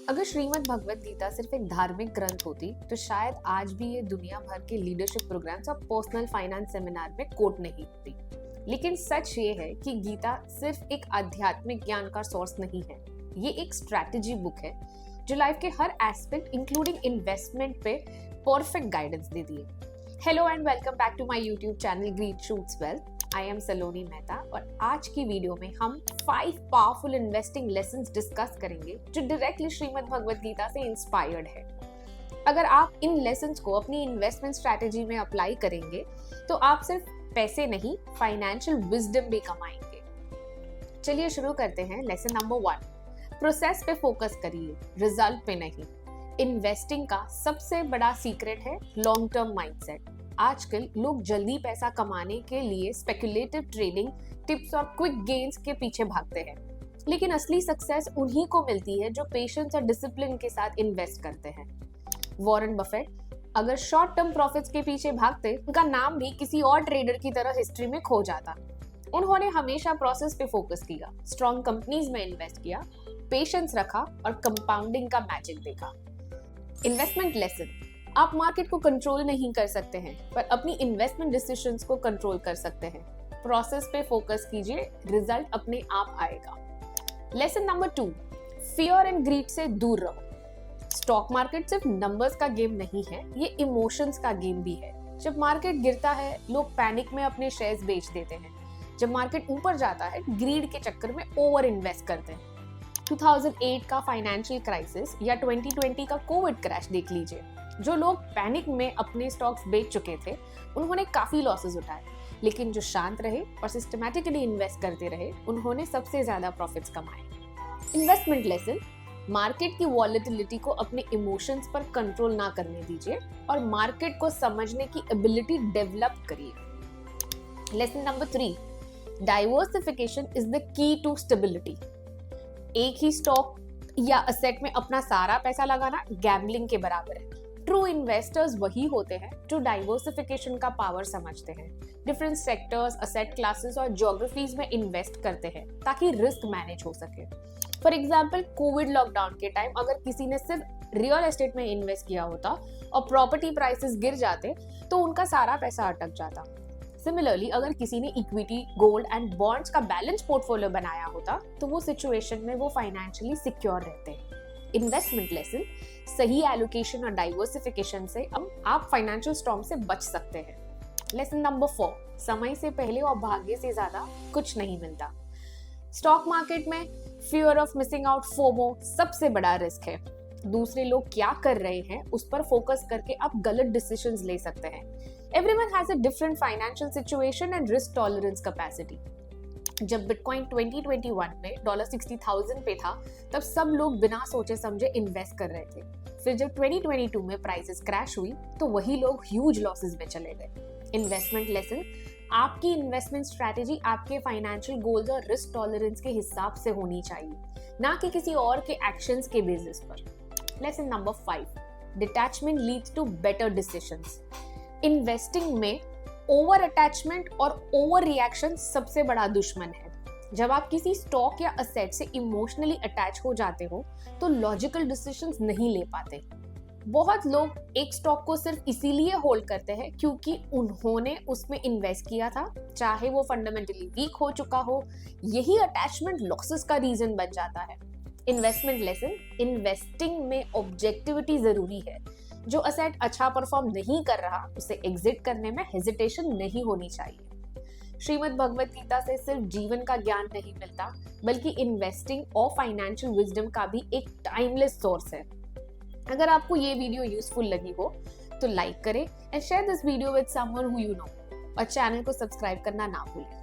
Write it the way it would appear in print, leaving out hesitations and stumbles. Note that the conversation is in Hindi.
अगर श्रीमद् भगवत गीता सिर्फ एक धार्मिक ग्रंथ होती तो शायद आज भी ये दुनिया भर के लीडरशिप प्रोग्राम्स और पर्सनल फाइनेंस सेमिनार में कोट नहीं होती। लेकिन सच ये है कि गीता सिर्फ एक आध्यात्मिक ज्ञान का सोर्स नहीं है, ये एक स्ट्रैटेजी बुक है जो लाइफ के हर एस्पेक्ट इंक्लूडिंग इन्वेस्टमेंट पे परफेक्ट गाइडेंस देती है। Hello and welcome back to my YouTube channel Greed Shoots Wealth. I am Saloni Mehta और आज की वीडियो में हम 5 पावरफुल इन्वेस्टिंग लेसन्स डिस्कस करेंगे जो डायरेक्टली श्रीमद् भगवत गीता से इंस्पायर्ड है। अगर आप इन लेसन्स को अपनी इन्वेस्टमेंट स्ट्रैटेजी में अप्लाई करेंगे तो आप सिर्फ पैसे नहीं, फाइनेंशियल विजडम भी कमाएंगे। चलिए शुरू करते हैं। लेसन नंबर 1, प्रोसेस पे फोकस करिए, रिजल्ट पे नहीं। इन्वेस्टिंग का सबसे बड़ा सीक्रेट है लॉन्ग टर्म माइंडसेट। आजकल लोग जल्दी पैसा कमाने के लिए स्पेकुलेटिव ट्रेडिंग टिप्स और क्विक गेन्स के पीछे भागते हैं, लेकिन असली सक्सेस उन्हीं को मिलती है जो पेशेंस और डिसिप्लिन के साथ इन्वेस्ट करते हैं। वॉरेन बफेट अगर शॉर्ट टर्म प्रॉफिट्स के पीछे भागते, उनका नाम भी किसी और ट्रेडर की तरह हिस्ट्री में खो जाता। उन्होंने हमेशा प्रोसेस पे फोकस किया, स्ट्रॉन्ग कंपनीज में इन्वेस्ट किया, पेशेंस रखा और कंपाउंडिंग का मैजिक देखा। इन्वेस्टमेंट लेसन, आप मार्केट को कंट्रोल नहीं कर सकते हैं पर अपनी इन्वेस्टमेंट डिसीजंस को कंट्रोल कर सकते हैं। प्रोसेस पे फोकस कीजिए, रिजल्ट अपने आप आएगा। Lesson number 2, fear and greed से दूर रहो। स्टॉक मार्केट सिर्फ नंबर्स का गेम नहीं है, ये इमोशंस का गेम भी है। जब मार्केट गिरता है लोग पैनिक में अपने शेयर्स बेच देते हैं, जब मार्केट ऊपर जाता है ग्रीड के चक्कर में ओवर इन्वेस्ट करते हैं। 2008 का फाइनेंशियल क्राइसिस या 2020 का कोविड क्रैश देख लीजिए। जो लोग पैनिक में अपने स्टॉक्स बेच चुके थे उन्होंने काफी लॉसेस उठाए, लेकिन जो शांत रहे और सिस्टमैटिकली इन्वेस्ट करते रहे उन्होंने सबसे ज्यादा प्रॉफिट्स कमाए। इन्वेस्टमेंट लेसन, मार्केट की वॉलेटिलिटी को अपने इमोशंस पर कंट्रोल ना करने दीजिए और मार्केट को समझने की एबिलिटी डेवलप करिए। Lesson number 3, diversification is the key to stability. एक ही स्टॉक या असेट में अपना सारा पैसा लगाना गैम्बलिंग के बराबर है। ट्रू इन्वेस्टर्स वही होते हैं जो डाइवर्सिफिकेशन का पावर समझते हैं, डिफरेंट सेक्टर्स, असेट क्लासेस और ज्योग्राफीज में इन्वेस्ट करते हैं ताकि रिस्क मैनेज हो सके। फॉर एग्जांपल, कोविड लॉकडाउन के टाइम अगर किसी ने सिर्फ रियल एस्टेट में इन्वेस्ट किया होता और प्रॉपर्टी प्राइसेस गिर जाते तो उनका सारा पैसा अटक जाता। सिमिलरली, अगर किसी ने इक्विटी, गोल्ड एंड बॉन्ड्स का बैलेंस पोर्टफोलियो बनाया होता तो वो सिचुएशन में वो फाइनेंशियली सिक्योर रहते हैं। इन्वेस्टमेंट लेसन, सही एलोकेशन और डाइवर्सिफिकेशन से अब आप फाइनेंशियल स्टॉर्म से बच सकते हैं। लेसन नंबर 4, समय से पहले और भाग्य से ज्यादा कुछ नहीं मिलता। स्टॉक मार्केट में fear of missing out, FOMO सबसे बड़ा रिस्क है। दूसरे लोग क्या कर रहे हैं उस पर फोकस करके आप गलत डिसीजंस ले सकते हैं। Everyone has a different financial situation and risk tolerance capacity. जब बिटकॉइन 2021 में $60,000 पे था तब सब लोग बिना सोचे समझे इन्वेस्ट कर रहे थे। फिर जब 2022 में प्राइसेस क्रैश हुई तो वही लोग ह्यूज लॉसेस में चले गए। इन्वेस्टमेंट लेसन, आपकी इन्वेस्टमेंट स्ट्रैटेजी आपके फाइनेंशियल गोल्स और रिस्क टॉलरेंस के हिसाब से होनी चाहिए, ना कि किसी और के एक्शंस के बेसिस पर। Lesson number 5, detachment leads to better decisions. Investing में ओवर अटैचमेंट और ओवर रिएक्शन सबसे बड़ा दुश्मन है। जब आप किसी स्टॉक या असेट से इमोशनली अटैच हो जाते हो तो लॉजिकल डिसीजंस नहीं ले पाते। बहुत लोग एक स्टॉक को सिर्फ इसीलिए होल्ड करते हैं क्योंकि उन्होंने उसमें इन्वेस्ट किया था, चाहे वो फंडामेंटली वीक हो चुका हो। यही अटैचमेंट लॉसेस का रीजन बन जाता है। इन्वेस्टमेंट लेसन, इन्वेस्टिंग में ऑब्जेक्टिविटी जरूरी है। जो असेट अच्छा परफॉर्म नहीं कर रहा उसे एग्जिट करने में हेजिटेशन नहीं होनी चाहिए। श्रीमद् भगवत गीता से सिर्फ जीवन का ज्ञान नहीं मिलता बल्कि इन्वेस्टिंग और फाइनेंशियल विजडम का भी एक टाइमलेस सोर्स है। अगर आपको ये वीडियो यूजफुल लगी हो तो लाइक करें and share this video with someone who you know और चैनल को सब्सक्राइब करना ना भूलें।